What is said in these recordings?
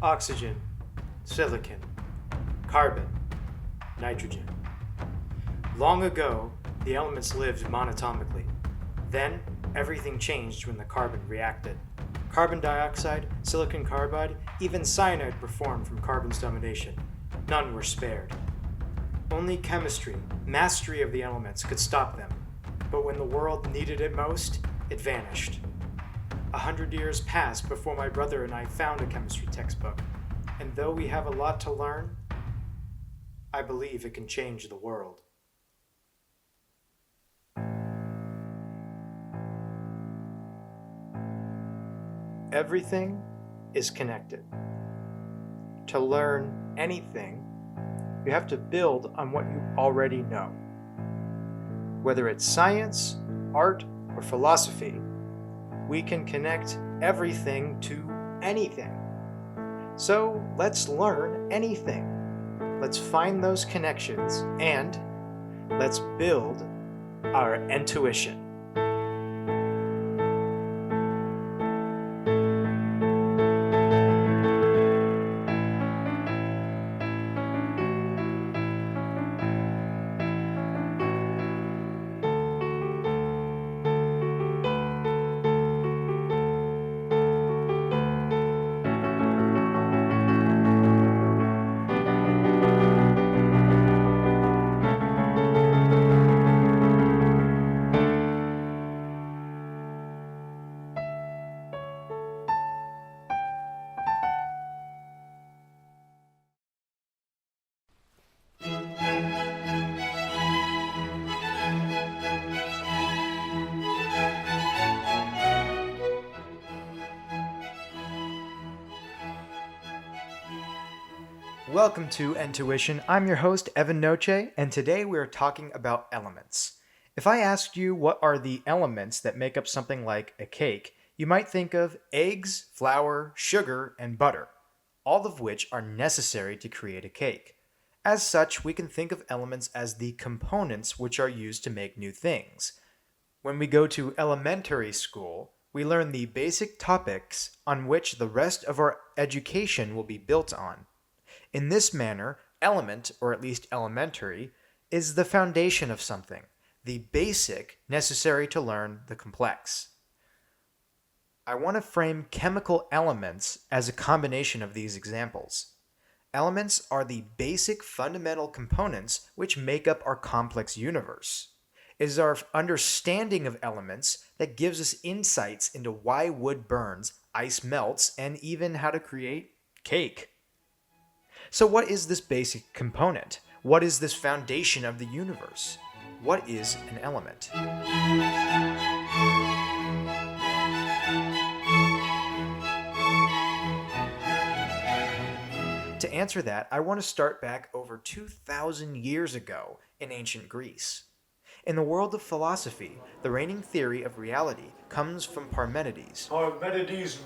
oxygen, silicon, carbon, nitrogen. Long ago, the elements lived monotomically. Then, everything changed when the carbon reacted. Carbon dioxide, silicon carbide, even cyanide were formed from carbon's domination. None were spared. Only chemistry, mastery of the elements, could stop them. But when the world needed it most, it vanished. 100 years passed before my brother and I found a chemistry textbook. And though we have a lot to learn, I believe it can change the world. Everything is connected. To learn anything, you have to build on what you already know. Whether it's science, art, or philosophy, we can connect everything to anything. So let's learn anything. Let's find those connections and let's build our intuition. Welcome to Entuition. I'm your host, Evan Noce, and today we're talking about elements. If I asked you what are the elements that make up something like a cake, you might think of eggs, flour, sugar, and butter, all of which are necessary to create a cake. As such, we can think of elements as the components which are used to make new things. When we go to elementary school, we learn the basic topics on which the rest of our education will be built on. In this manner, element, or at least elementary, is the foundation of something, the basic necessary to learn the complex. I want to frame chemical elements as a combination of these examples. Elements are the basic fundamental components which make up our complex universe. It is our understanding of elements that gives us insights into why wood burns, ice melts, and even how to create cake. So what is this basic component? What is this foundation of the universe? What is an element? To answer that, I want to start back over 2,000 years ago in ancient Greece. In the world of philosophy, the reigning theory of reality comes from Parmenides.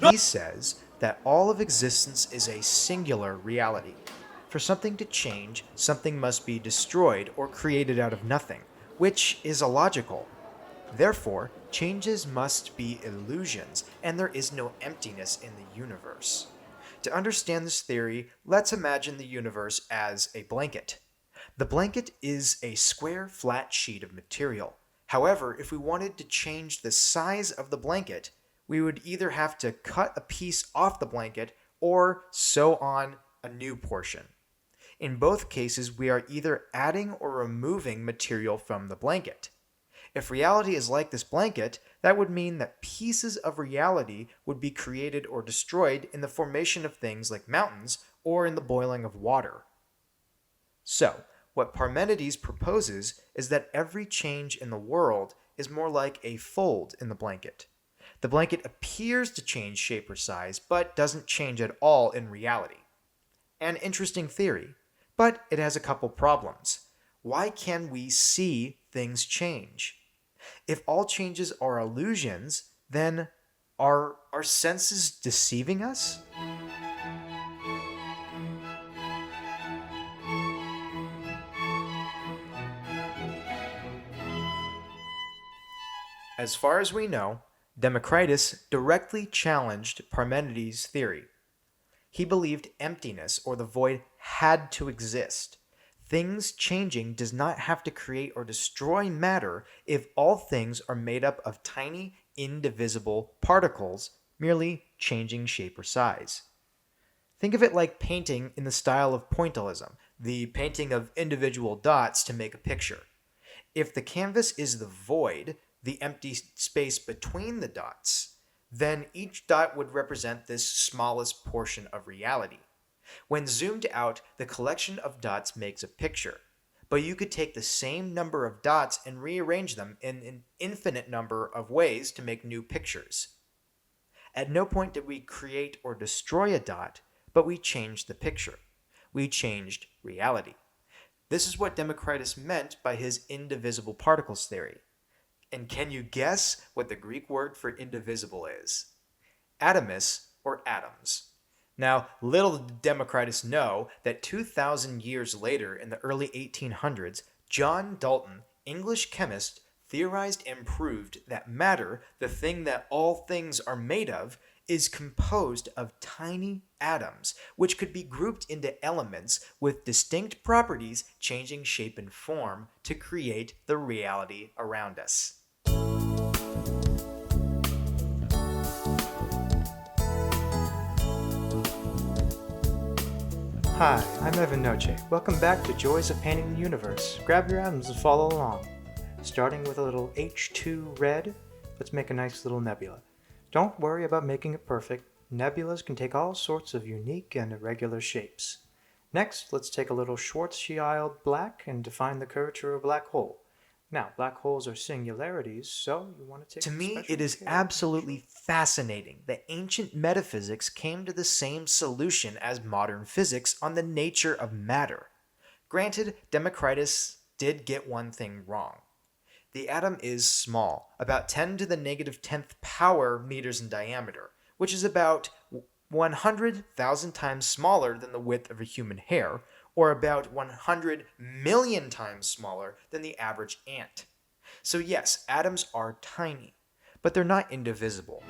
He says that all of existence is a singular reality. For something to change, something must be destroyed or created out of nothing, which is illogical. Therefore, changes must be illusions, and there is no emptiness in the universe. To understand this theory, let's imagine the universe as a blanket. The blanket is a square, flat sheet of material. However, if we wanted to change the size of the blanket, we would either have to cut a piece off the blanket or sew on a new portion. In both cases, we are either adding or removing material from the blanket. If reality is like this blanket, that would mean that pieces of reality would be created or destroyed in the formation of things like mountains or in the boiling of water. So, what Parmenides proposes is that every change in the world is more like a fold in the blanket. The blanket appears to change shape or size, but doesn't change at all in reality. An interesting theory, but it has a couple problems. Why can we see things change? If all changes are illusions, then are our senses deceiving us? As far as we know, Democritus directly challenged Parmenides' theory. He believed emptiness or the void had to exist. Things changing does not have to create or destroy matter if all things are made up of tiny, indivisible particles, merely changing shape or size. Think of it like painting in the style of pointillism, the painting of individual dots to make a picture. If the canvas is the void, the empty space between the dots, then each dot would represent this smallest portion of reality. When zoomed out, the collection of dots makes a picture. But you could take the same number of dots and rearrange them in an infinite number of ways to make new pictures. At no point did we create or destroy a dot, but we changed the picture. We changed reality. This is what Democritus meant by his indivisible particles theory. And can you guess what the Greek word for indivisible is? Atomus, or atoms. Now, little did Democritus know that 2,000 years later, in the early 1800s, John Dalton, English chemist, theorized and proved that matter, the thing that all things are made of, is composed of tiny atoms, which could be grouped into elements with distinct properties changing shape and form to create the reality around us. Hi, I'm Evan Noce. Welcome back to Joys of Painting the Universe. Grab your atoms and follow along. Starting with a little H2 red, let's make a nice little nebula. Don't worry about making it perfect. Nebulas can take all sorts of unique and irregular shapes. Next, let's take a little Schwarzschild black and define the curvature of a black hole. Now, black holes are singularities, so you want to take... To me, it is absolutely fascinating that ancient metaphysics came to the same solution as modern physics on the nature of matter. Granted, Democritus did get one thing wrong. The atom is small, about 10 to the negative 10th power meters in diameter, which is about 100,000 times smaller than the width of a human hair, or about 100 million times smaller than the average ant. So yes, atoms are tiny, but they're not indivisible.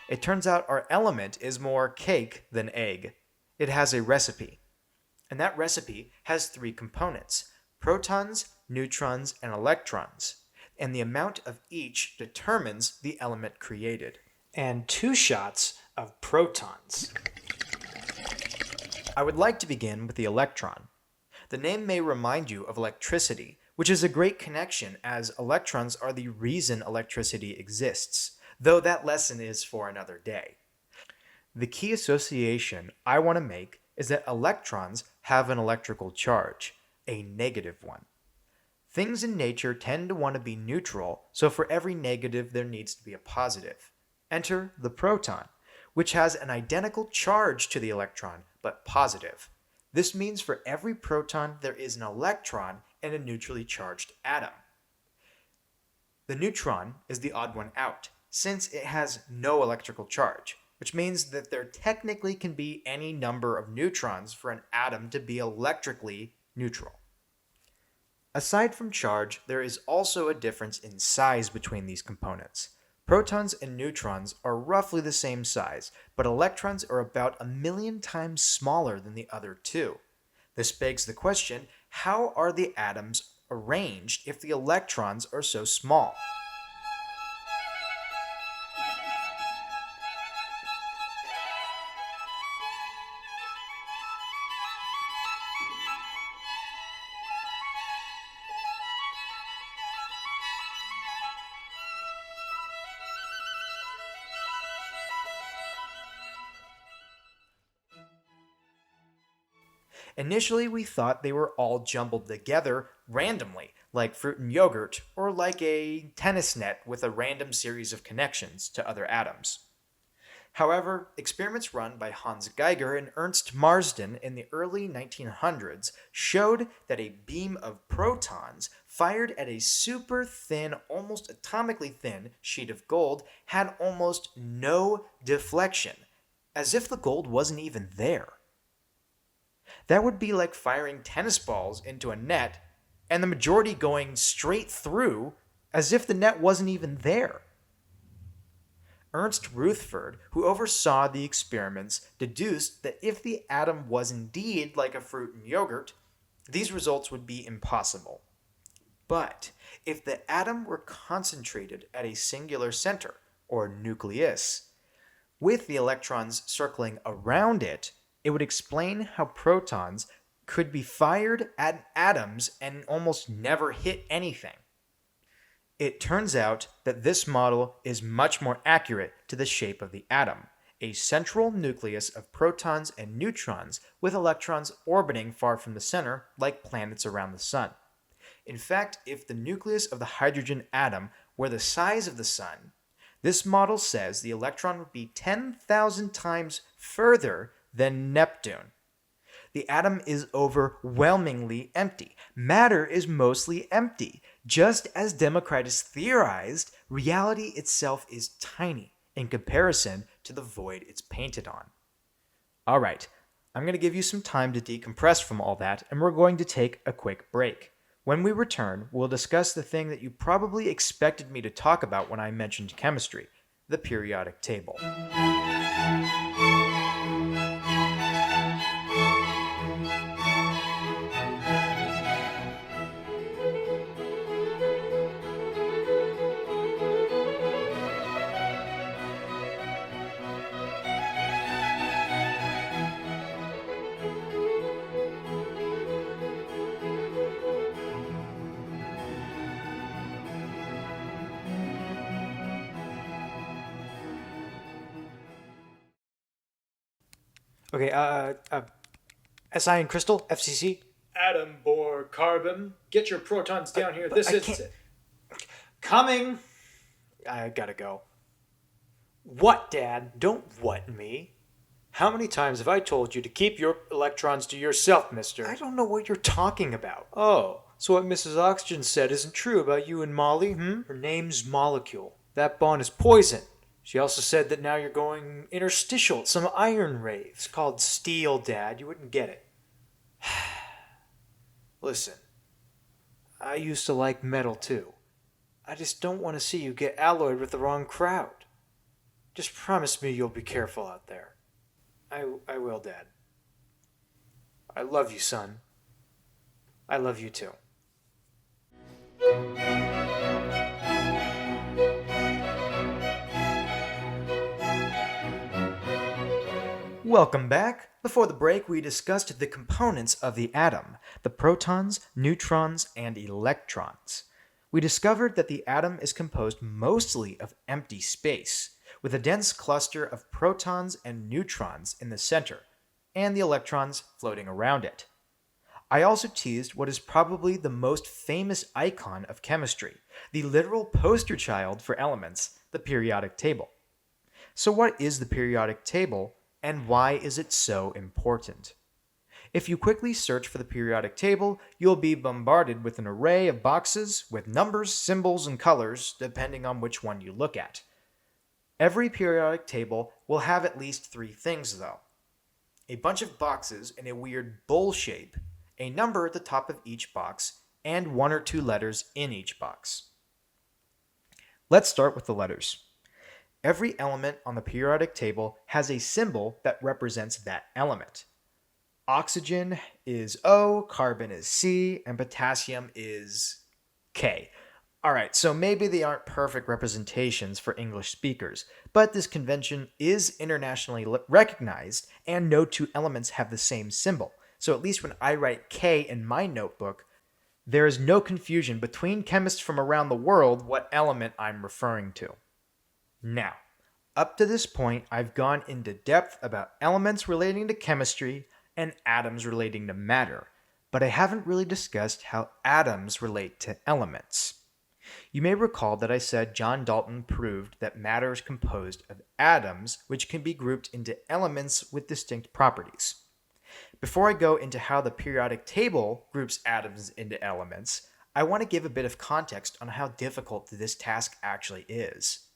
It turns out our element is more cake than egg. It has a recipe. And that recipe has 3 components: protons, neutrons, and electrons. And the amount of each determines the element created. And 2 shots of protons. I would like to begin with the electron. The name may remind you of electricity, which is a great connection as electrons are the reason electricity exists, though that lesson is for another day. The key association I want to make is that electrons have an electrical charge, a negative one. Things in nature tend to want to be neutral, so for every negative there needs to be a positive. Enter the proton, which has an identical charge to the electron, but positive. This means for every proton there is an electron and a neutrally charged atom. The neutron is the odd one out, since it has no electrical charge, which means that there technically can be any number of neutrons for an atom to be electrically neutral. Aside from charge, there is also a difference in size between these components. Protons and neutrons are roughly the same size, but electrons are about 1,000,000 times smaller than the other 2. This begs the question, how are the atoms arranged if the electrons are so small? Initially, we thought they were all jumbled together randomly, like fruit and yogurt, or like a tennis net with a random series of connections to other atoms. However, experiments run by Hans Geiger and Ernst Marsden in the early 1900s showed that a beam of protons fired at a super thin, almost atomically thin sheet of gold had almost no deflection, as if the gold wasn't even there. That would be like firing tennis balls into a net and the majority going straight through as if the net wasn't even there. Ernst Rutherford, who oversaw the experiments, deduced that if the atom was indeed like a fruit in yogurt, these results would be impossible. But if the atom were concentrated at a singular center, or nucleus, with the electrons circling around it, it would explain how protons could be fired at atoms and almost never hit anything. It turns out that this model is much more accurate to the shape of the atom, a central nucleus of protons and neutrons with electrons orbiting far from the center like planets around the sun. In fact, if the nucleus of the hydrogen atom were the size of the sun, this model says the electron would be 10,000 times further than Neptune. The atom is overwhelmingly empty. Matter is mostly empty. Just as Democritus theorized, reality itself is tiny in comparison to the void it's painted on. All right, I'm going to give you some time to decompress from all that, and we're going to take a quick break. When we return, we'll discuss the thing that you probably expected me to talk about when I mentioned chemistry, the periodic table. Okay, SI and Crystal, FCC. Atom, bore, carbon. Get your protons down here. This is coming. I gotta go. What, Dad? Don't what me. How many times have I told you to keep your electrons to yourself, mister? I don't know what you're talking about. Oh, so what Mrs. Oxygen said isn't true about you and Molly, Her name's Molecule. That bond is poison. She also said that now you're going interstitial at some iron rave. It's called steel, Dad. You wouldn't get it. Listen, I used to like metal too. I just don't want to see you get alloyed with the wrong crowd. Just promise me you'll be careful out there. I will, Dad. I love you, son. I love you too. Welcome back. Before the break, we discussed the components of the atom, the protons, neutrons, and electrons. We discovered that the atom is composed mostly of empty space, with a dense cluster of protons and neutrons in the center, and the electrons floating around it. I also teased what is probably the most famous icon of chemistry, the literal poster child for elements, the periodic table. So what is the periodic table? And why is it so important? If you quickly search for the periodic table, you'll be bombarded with an array of boxes with numbers, symbols, and colors, depending on which one you look at. Every periodic table will have at least three things, though. A bunch of boxes in a weird bowl shape, a number at the top of each box, and one or two letters in each box. Let's start with the letters. Every element on the periodic table has a symbol that represents that element. Oxygen is O, carbon is C, and potassium is K. Alright, so maybe they aren't perfect representations for English speakers, but this convention is internationally recognized, and no two elements have the same symbol. So at least when I write K in my notebook, there is no confusion between chemists from around the world what element I'm referring to. Now, up to this point, I've gone into depth about elements relating to chemistry and atoms relating to matter, but I haven't really discussed how atoms relate to elements. You may recall that I said John Dalton proved that matter is composed of atoms, which can be grouped into elements with distinct properties. Before I go into how the periodic table groups atoms into elements, I want to give a bit of context on how difficult this task actually is.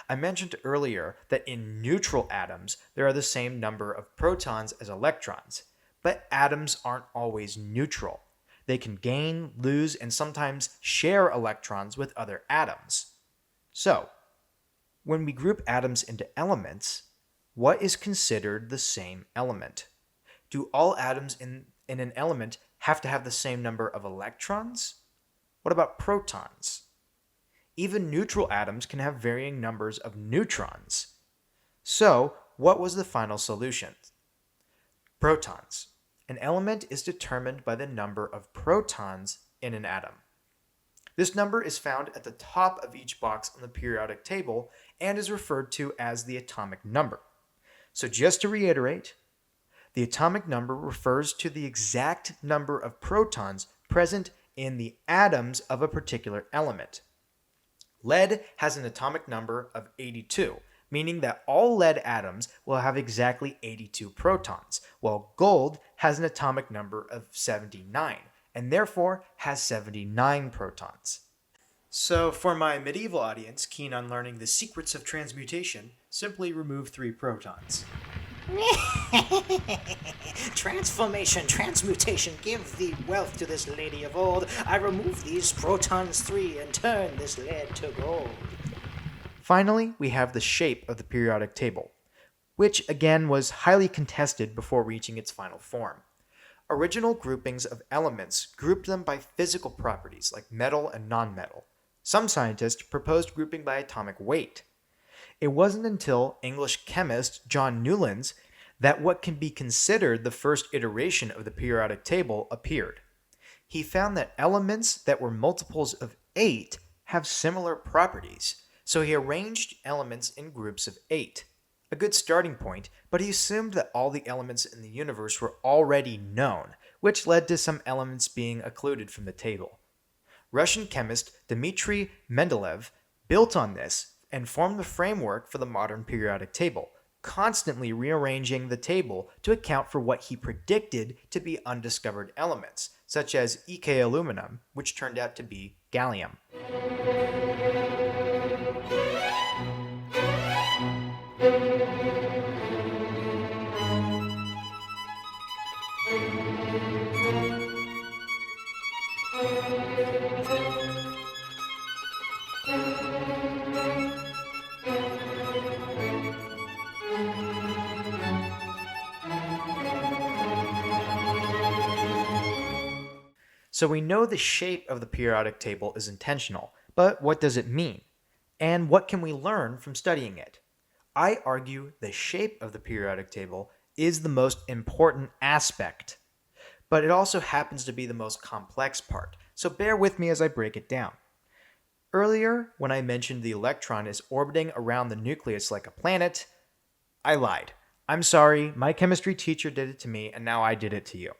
I mentioned earlier that in neutral atoms, there are the same number of protons as electrons, But atoms aren't always neutral. They can gain, lose, and sometimes share electrons with other atoms. So, when we group atoms into elements, what is considered the same element? Do all atoms in an element have to have the same number of electrons? What about protons? Even neutral atoms can have varying numbers of neutrons. So, what was the final solution? Protons. An element is determined by the number of protons in an atom. This number is found at the top of each box on the periodic table and is referred to as the atomic number. So just to reiterate, the atomic number refers to the exact number of protons present in the atoms of a particular element. Lead has an atomic number of 82, meaning that all lead atoms will have exactly 82 protons, while gold has an atomic number of 79, and therefore has 79 protons. So for my medieval audience keen on learning the secrets of transmutation, simply remove 3 protons. Transformation, transmutation, give thee wealth to this lady of old. I remove these protons 3 and turn this lead to gold. Finally, we have the shape of the periodic table, which again was highly contested before reaching its final form. Original groupings of elements grouped them by physical properties like metal and nonmetal. Some scientists proposed grouping by atomic weight. It wasn't until English chemist John Newlands that what can be considered the first iteration of the periodic table appeared. He found that elements that were multiples of 8 have similar properties, so he arranged elements in groups of 8. A good starting point, but he assumed that all the elements in the universe were already known, which led to some elements being occluded from the table. Russian chemist Dmitry Mendeleev built on this and formed the framework for the modern periodic table, constantly rearranging the table to account for what he predicted to be undiscovered elements, such as Ek aluminum, which turned out to be gallium. So we know the shape of the periodic table is intentional, but what does it mean? And what can we learn from studying it? I argue the shape of the periodic table is the most important aspect, but it also happens to be the most complex part, so bear with me as I break it down. Earlier, when I mentioned the electron is orbiting around the nucleus like a planet, I lied. I'm sorry, my chemistry teacher did it to me, and now I did it to you.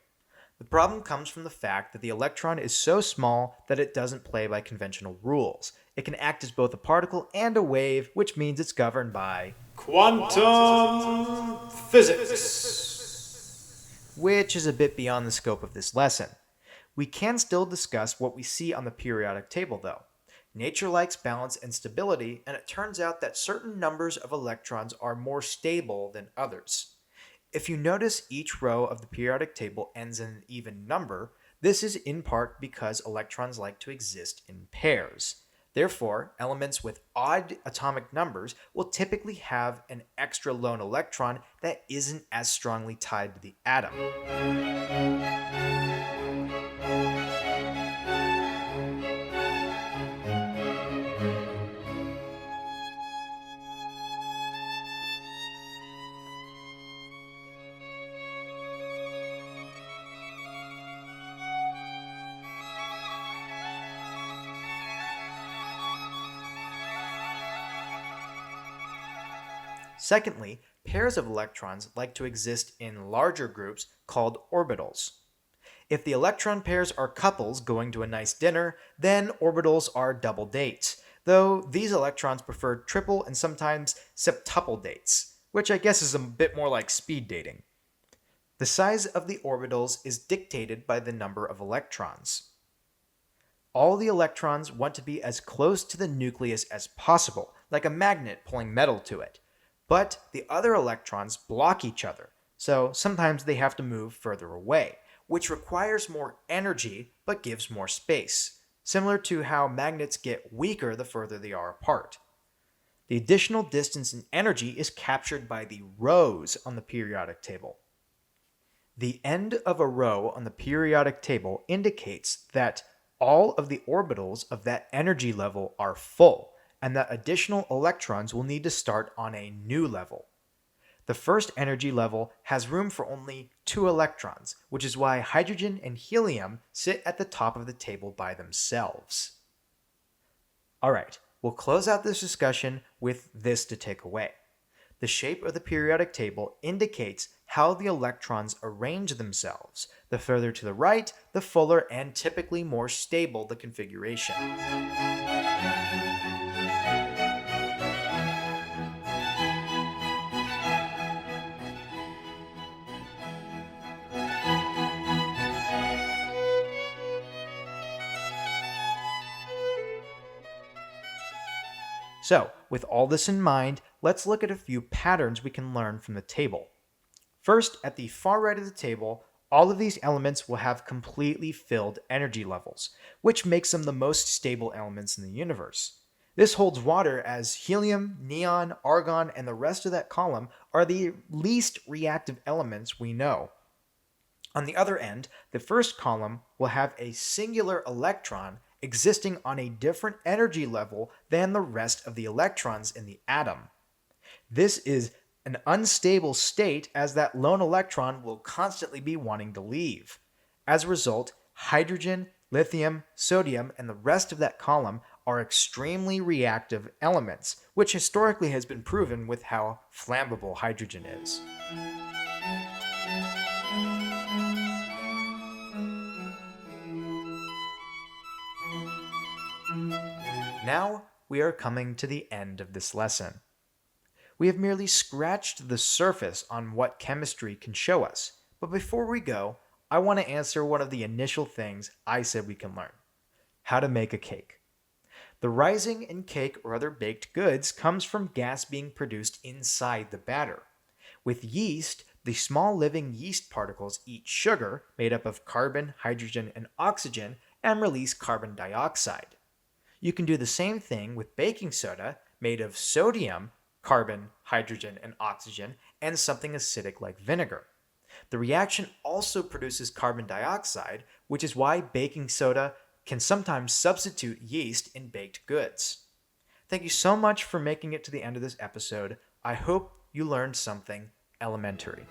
The problem comes from the fact that the electron is so small that it doesn't play by conventional rules. It can act as both a particle and a wave, which means it's governed by quantum physics, which is a bit beyond the scope of this lesson. We can still discuss what we see on the periodic table, though. Nature likes balance and stability, and it turns out that certain numbers of electrons are more stable than others. If you notice each row of the periodic table ends in an even number, this is in part because electrons like to exist in pairs. Therefore, elements with odd atomic numbers will typically have an extra lone electron that isn't as strongly tied to the atom. Secondly, pairs of electrons like to exist in larger groups called orbitals. If the electron pairs are couples going to a nice dinner, then orbitals are double dates, though these electrons prefer triple and sometimes septuple dates, which I guess is a bit more like speed dating. The size of the orbitals is dictated by the number of electrons. All the electrons want to be as close to the nucleus as possible, like a magnet pulling metal to it. But the other electrons block each other, so sometimes they have to move further away, which requires more energy but gives more space, similar to how magnets get weaker the further they are apart. The additional distance and energy is captured by the rows on the periodic table. The end of a row on the periodic table indicates that all of the orbitals of that energy level are full, and that additional electrons will need to start on a new level. The first energy level has room for only 2 electrons, which is why hydrogen and helium sit at the top of the table by themselves. Alright, we'll close out this discussion with this to take away. The shape of the periodic table indicates how the electrons arrange themselves. The further to the right, the fuller and typically more stable the configuration. So, with all this in mind, let's look at a few patterns we can learn from the table. First, at the far right of the table, all of these elements will have completely filled energy levels, which makes them the most stable elements in the universe. This holds water as helium, neon, argon, and the rest of that column are the least reactive elements we know. On the other end, the first column will have a singular electron existing on a different energy level than the rest of the electrons in the atom. This is an unstable state as that lone electron will constantly be wanting to leave. As a result, hydrogen, lithium, sodium, and the rest of that column are extremely reactive elements, which historically has been proven with how flammable hydrogen is. Now we are coming to the end of this lesson. We have merely scratched the surface on what chemistry can show us, but before we go, I want to answer one of the initial things I said we can learn: how to make a cake. The rising in cake or other baked goods comes from gas being produced inside the batter. With yeast, the small living yeast particles eat sugar made up of carbon, hydrogen, and oxygen and release carbon dioxide. You can do the same thing with baking soda made of sodium, carbon, hydrogen, and oxygen, and something acidic like vinegar. The reaction also produces carbon dioxide, which is why baking soda can sometimes substitute yeast in baked goods. Thank you so much for making it to the end of this episode. I hope you learned something elementary.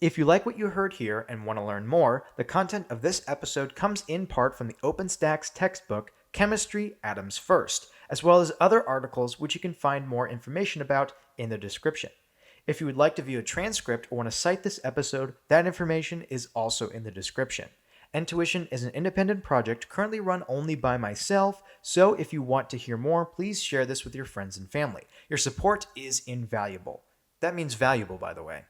If you like what you heard here and want to learn more, the content of this episode comes in part from the OpenStax textbook Chemistry Atoms First, as well as other articles which you can find more information about in the description. If you would like to view a transcript or want to cite this episode, that information is also in the description. Entuition is an independent project currently run only by myself, so if you want to hear more, please share this with your friends and family. Your support is invaluable. That means valuable, by the way.